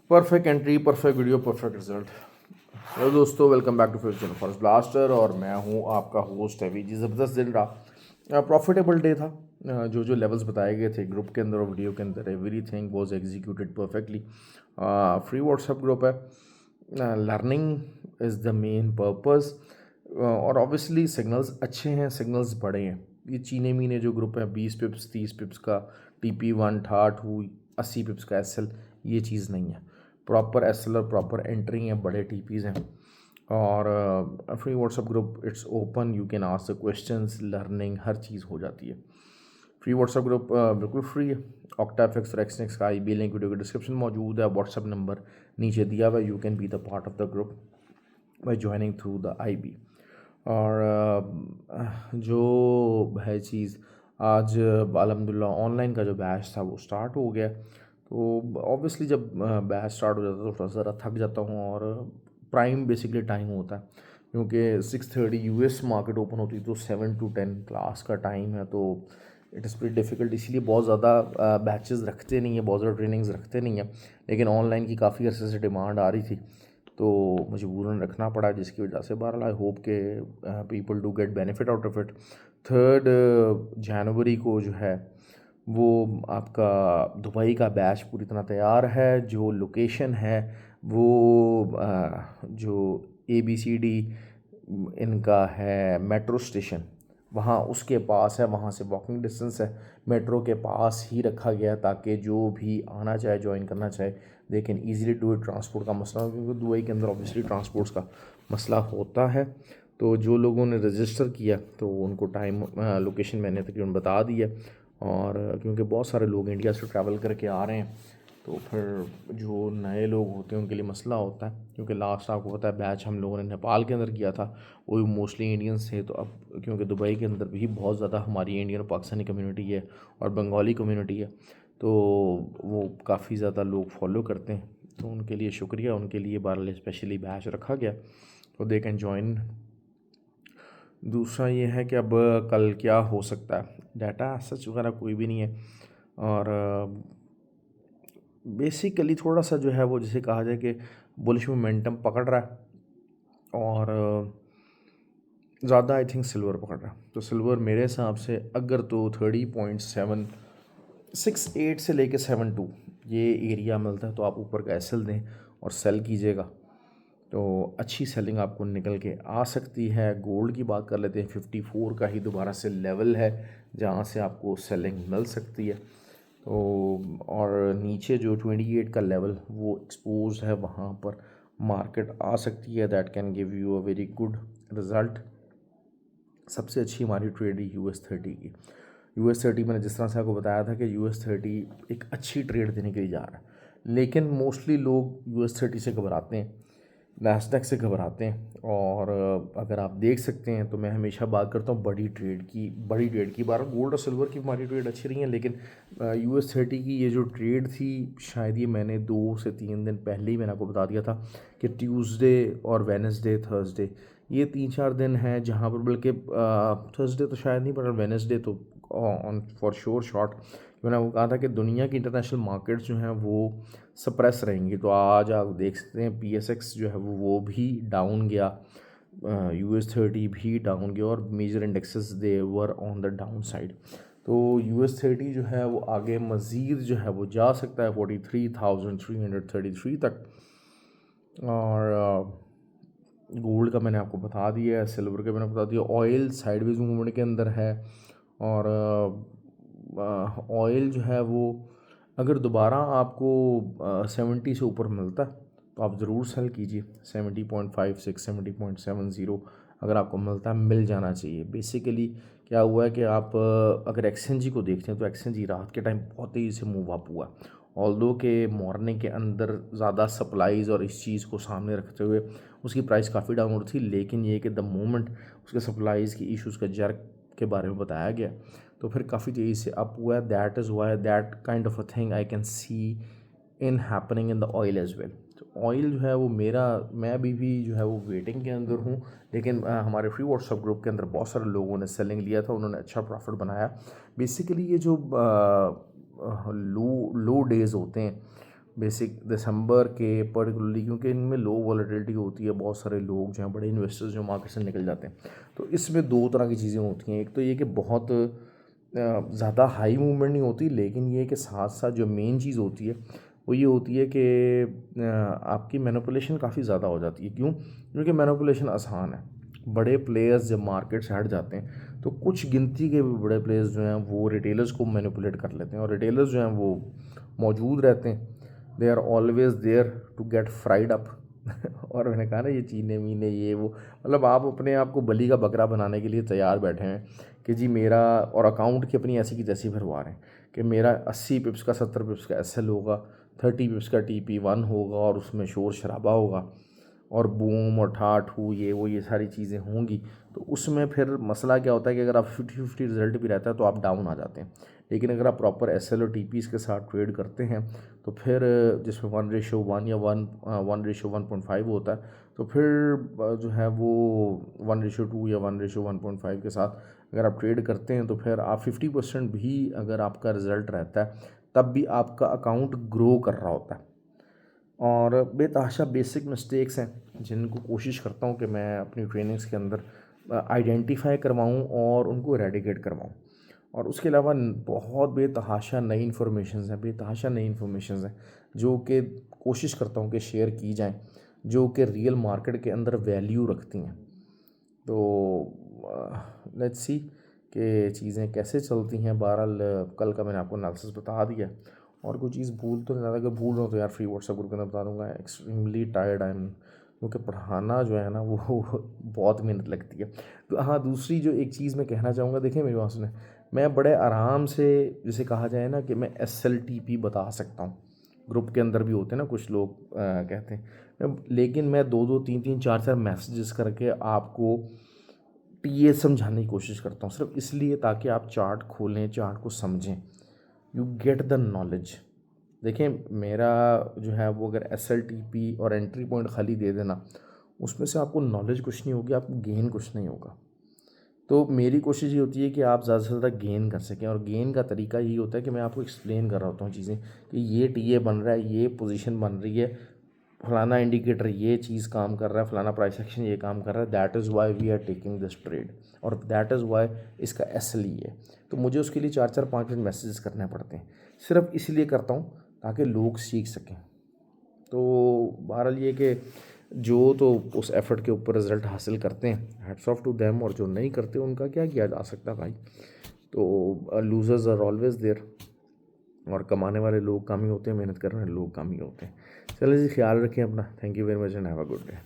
Perfect entry, perfect video, perfect result. Hello दोस्तों, welcome back to फिर channel forest blaster और मैं हूं आपका होस्ट हैवी जी। ज़बरदस्त दिन रहा, प्रॉफिटेबल डे था। जो जो लेवल्स बताए गए थे ग्रुप के अंदर और वीडियो के अंदर, everything was executed perfectly. Free WhatsApp group है, learning is the main purpose. और ऑब्वियसली सिग्नल्स अच्छे हैं, सिग्नल्स बड़े हैं। ये चीने मीने जो ग्रुप है, 20 पिप्स 30 पिप्स का TP1 था 2 80 पिप्स का SL, ये चीज़ नहीं है। प्रॉपर SL और प्रॉपर एंट्री हैं, बड़े TPs हैं। और free WhatsApp group, it's open, you can ask the questions, learning हर चीज़ हो जाती है। फ्री व्हाट्सएप ग्रुप बिल्कुल फ्री है। ऑक्टाफिक्स और एक्सनेक्स का IB लिंक वीडियो के डिस्क्रिप्शन मौजूद है। व्हाट्सएप नंबर नीचे दिया हुआ है। You can be the part of the group by joining through the IB। और जो है चीज़, आज अल्हम्दुलिल्लाह ऑनलाइन का जो बैच था वो स्टार्ट हो गया। तो ऑब्वियसली जब बैच स्टार्ट हो जाता है तो थोड़ा ज़रा थक जाता हूँ। और प्राइम बेसिकली टाइम होता है, क्योंकि 6:30 US मार्केट ओपन होती है, तो 7 to 10 क्लास का टाइम है। तो इट इज़ प्रीटी डिफ़िकल्ट, इसलिए बहुत ज़्यादा बैचेस रखते नहीं है, बहुत ज़्यादा ट्रेनिंग्स रखते नहीं है। लेकिन ऑनलाइन की काफ़ी अरसे से डिमांड आ रही थी, तो मजबूरन रखना पड़ा, जिसकी वजह से बहरहाल आई होप के people do get benefit out of it. 3 जनवरी को जो है वो आपका दुबई का बैच पूरी तरह तैयार है। जो लोकेशन है वो जो ABCD इनका है मेट्रो स्टेशन, वहाँ उसके पास है, वहाँ से वॉकिंग डिस्टेंस है। मेट्रो के पास ही रखा गया ताकि जो भी आना चाहे, ज्वाइन करना चाहे, they can easily do it. Transport का मसला, क्योंकि दुबई के अंदर ऑब्वियसली ट्रांसपोर्ट्स का मसला होता है। तो जो लोगों ने रजिस्टर किया तो उनको टाइम लोकेशन मैंने तकरीबन बता दी है। और क्योंकि बहुत सारे लोग इंडिया से ट्रैवल करके आ रहे हैं, तो फिर जो नए लोग होते हैं उनके लिए मसला होता है। क्योंकि लास्ट आपको पता है बैच हम लोगों ने नेपाल के अंदर किया था, वो भी मोस्टली इंडियंस थे। तो अब क्योंकि दुबई के अंदर भी बहुत ज़्यादा हमारी इंडियन और पाकिस्तानी कम्युनिटी है और बंगाली कम्युनिटी है, तो वो काफ़ी ज़्यादा लोग फॉलो करते हैं। तो उनके लिए शुक्रिया, उनके लिए बारह स्पेशली बैच रखा गया, तो दे कैन जॉइन। दूसरा ये है कि अब कल क्या हो सकता है, डाटा सच वगैरह कोई भी नहीं है। और बेसिकली थोड़ा सा जो है वो, जिसे कहा जाए कि बुलिश मोमेंटम पकड़ रहा है। और ज़्यादा आई थिंक सिल्वर पकड़ रहा है। तो सिल्वर मेरे हिसाब से अगर तो 30.768 से लेके 72 ये एरिया मिलता है, तो आप ऊपर का SL दें और सेल कीजिएगा, तो अच्छी सेलिंग आपको निकल के आ सकती है। गोल्ड की बात कर लेते हैं, 54 का ही दोबारा से लेवल है जहाँ से आपको सेलिंग मिल सकती है। तो और नीचे जो 28 का लेवल वो एक्सपोज है, वहाँ पर मार्केट आ सकती है। That can give you a very good result. सबसे अच्छी हमारी ट्रेड है US30 की। US30 मैंने जिस तरह से आपको बताया था कि US30 एक अच्छी ट्रेड देने के लिए जा रहा है, लेकिन मोस्टली लोग US30 से घबराते हैं, नैस्डैक से घबराते हैं। और अगर आप देख सकते हैं तो मैं हमेशा बात करता हूँ बड़ी ट्रेड की। बार गोल्ड और सिल्वर की हमारी ट्रेड अच्छी रही है, लेकिन US30 की ये जो ट्रेड थी, शायद ये मैंने 2 से 3 दिन पहले ही मैंने आपको बता दिया था कि ट्यूसडे और वेडनेसडे थर्सडे ये 3-4 दिन हैं जहाँ पर, बल्कि थर्सडे तो शायद नहीं, पर वेडनेसडे तो ऑन फॉर श्योर शॉर्ट। मैंने आपको कहा था कि दुनिया की इंटरनेशनल मार्केट्स जो हैं वो सप्रेस रहेंगी। तो आज आप देख सकते हैं PSX जो है वो भी डाउन गया, US30 भी डाउन गया, और major indexes they were on the downside. तो US30 जो है वो आगे मज़ीद जो है वो जा सकता है 43,333 तक। और गोल्ड का मैंने आपको बता दिया है, सिल्वर का मैंने बता दिया। ऑयल साइडवेज मूवमेंट के अंदर है। और ऑयल जो है वो अगर दोबारा आपको 70 से ऊपर मिलता है तो आप ज़रूर सेल कीजिए। 70.56 70.70 अगर आपको मिलता है, मिल जाना चाहिए। बेसिकली क्या हुआ है कि आप अगर XNG को देखते हैं तो XNG रात के टाइम बहुत तेज़ी से मूव अप हुआ। ऑल्दो के मॉर्निंग के अंदर ज़्यादा सप्लाईज़ और इस चीज़ को सामने रखते हुए उसकी प्राइस काफ़ी डाउन हो रही थी, लेकिन ये कि द मोमेंट उसके सप्लाईज़ की इश्यूज़ का जर्क के बारे में बताया गया तो फिर काफ़ी तेज़ी से अप हुआ है। That is why that kind of a thing I can see in happening in the oil as well. तो ऑयल जो है वो मैं अभी भी जो है वो वेटिंग के अंदर हूँ। लेकिन हमारे फ्री व्हाट्सएप ग्रुप के अंदर बहुत सारे लोगों ने सेलिंग लिया था, उन्होंने अच्छा प्रॉफिट बनाया। बेसिकली ये जो लो डेज़ होते हैं बेसिक दिसंबर के पर्टिकुलरली, क्योंकि इनमें लो वॉलेटिलिटी होती है, बहुत सारे लोग जो हैं बड़े इन्वेस्टर्स जो मार्केट से निकल जाते हैं। तो इसमें दो तरह की चीज़ें होती हैं, एक तो ये कि बहुत ज़्यादा हाई मूवमेंट नहीं होती, लेकिन ये कि साथ साथ जो मेन चीज़ होती है वो ये होती है कि आपकी मैनिपुलेशन काफ़ी ज़्यादा हो जाती है। क्यों? क्योंकि मैनिपुलेशन आसान है। बड़े प्लेयर्स जब मार्केट से हट जाते हैं तो कुछ गिनती के भी बड़े प्लेयर्स जो हैं वो रिटेलर्स को मैनिपुलेट कर लेते हैं, और रिटेलर्स जो हैं वो मौजूद रहते हैं। They are always there to get fried up और मैंने कहा ना, ये चीने मीने ये वो, मतलब आप अपने आप को बलि का बकरा बनाने के लिए तैयार बैठे हैं कि जी मेरा, और अकाउंट की अपनी ऐसी की तैसी भरवा रहे हैं कि मेरा 80 पिप्स का 70 पिप्स का एसएल होगा, 30 पिप्स का TP1 होगा, और उसमें शोर शराबा होगा और बूम और ठाठू ये वो ये सारी चीज़ें होंगी। तो उसमें फिर मसला क्या होता है कि अगर आप 50-50 रिजल्ट भी रहता है तो आप डाउन आ जाते हैं। लेकिन अगर आप प्रॉपर SL और TPs के साथ ट्रेड करते हैं तो फिर जिसमें 1:1 या 1:1.5 होता है, तो फिर जो है वो 1:2 या 1:1.5 के साथ अगर आप ट्रेड करते हैं तो फिर आप 50% भी अगर आपका रिज़ल्ट रहता है तब भी आपका अकाउंट ग्रो कर रहा होता है। और बेतहाशा बेसिक मिस्टेक्स हैं जिनको कोशिश करता हूँ कि मैं अपनी ट्रेनिंग्स के अंदर आइडेंटिफाई करवाऊँ और उनको एरेडिकेट करवाऊँ। और उसके अलावा बहुत बेतहाशा नई इन्फॉर्मेशंस हैं, बेतहाशा नई इन्फॉर्मेशंस हैं जो कि कोशिश करता हूँ कि शेयर की जाएँ, जो कि रियल मार्केट के अंदर वैल्यू रखती हैं। तो लेट्स सी कि चीज़ें कैसे चलती हैं। बहरहाल कल का मैंने आपको एनालिसिस बता दिया, और कोई चीज़ भूल तो नहीं रहा। अगर भूल रहा हूँ तो यार फ्री व्हाट्सएप ग्रुप के अंदर बता दूँगा। एक्सट्रीमली टायर्ड आई एम, क्योंकि पढ़ाना जो है ना वो बहुत मेहनत लगती है। तो हाँ, दूसरी जो एक चीज़ मैं कहना चाहूँगा, देखिए मेरी बात सुने, मैं बड़े आराम से, जिसे कहा जाए ना कि मैं SLTP बता सकता हूँ। ग्रुप के अंदर भी होते हैं ना कुछ लोग कहते हैं, लेकिन मैं 2-2 3-3 4-4 मैसेजेस करके आपको टीए समझाने की कोशिश करता हूँ, सिर्फ इसलिए ताकि आप चार्ट खोलें, चार्ट को समझें, यू गेट द नॉलेज। देखें, मेरा जो है वो अगर SLTP और एंट्री पॉइंट खाली दे देना, उसमें से आपको नॉलेज कुछ नहीं होगी, आपको गेन कुछ नहीं होगा। तो मेरी कोशिश ये होती है कि आप ज़्यादा से ज़्यादा गेन कर सकें, और गेन का तरीका यही होता है कि मैं आपको एक्सप्लेन कर रहा होता हूँ चीज़ें कि ये टीए बन रहा है, ये पोजीशन बन रही है, फलाना इंडिकेटर ये चीज़ काम कर रहा है, फलाना प्राइस एक्शन ये काम कर रहा है, that is why we are taking this trade, और दैट इज़ वाई इसका SL ही है। तो मुझे उसके लिए 4-4 5-5 मैसेजेस करने पड़ते हैं, सिर्फ इसलिए करता हूँ ताकि लोग सीख सकें। तो बहरहाल ये कि जो तो उस एफ़र्ट के ऊपर रिज़ल्ट हासिल करते हैं, हैट्स ऑफ टू देम, और जो नहीं करते उनका क्या किया जा सकता भाई। तो लूज़र्स आर ऑलवेज देयर, और कमाने वाले लोग कम ही होते हैं, मेहनत करने वाले लोग कम ही होते हैं। चलिए जी, ख्याल रखें अपना। Thank you very much and have a good day.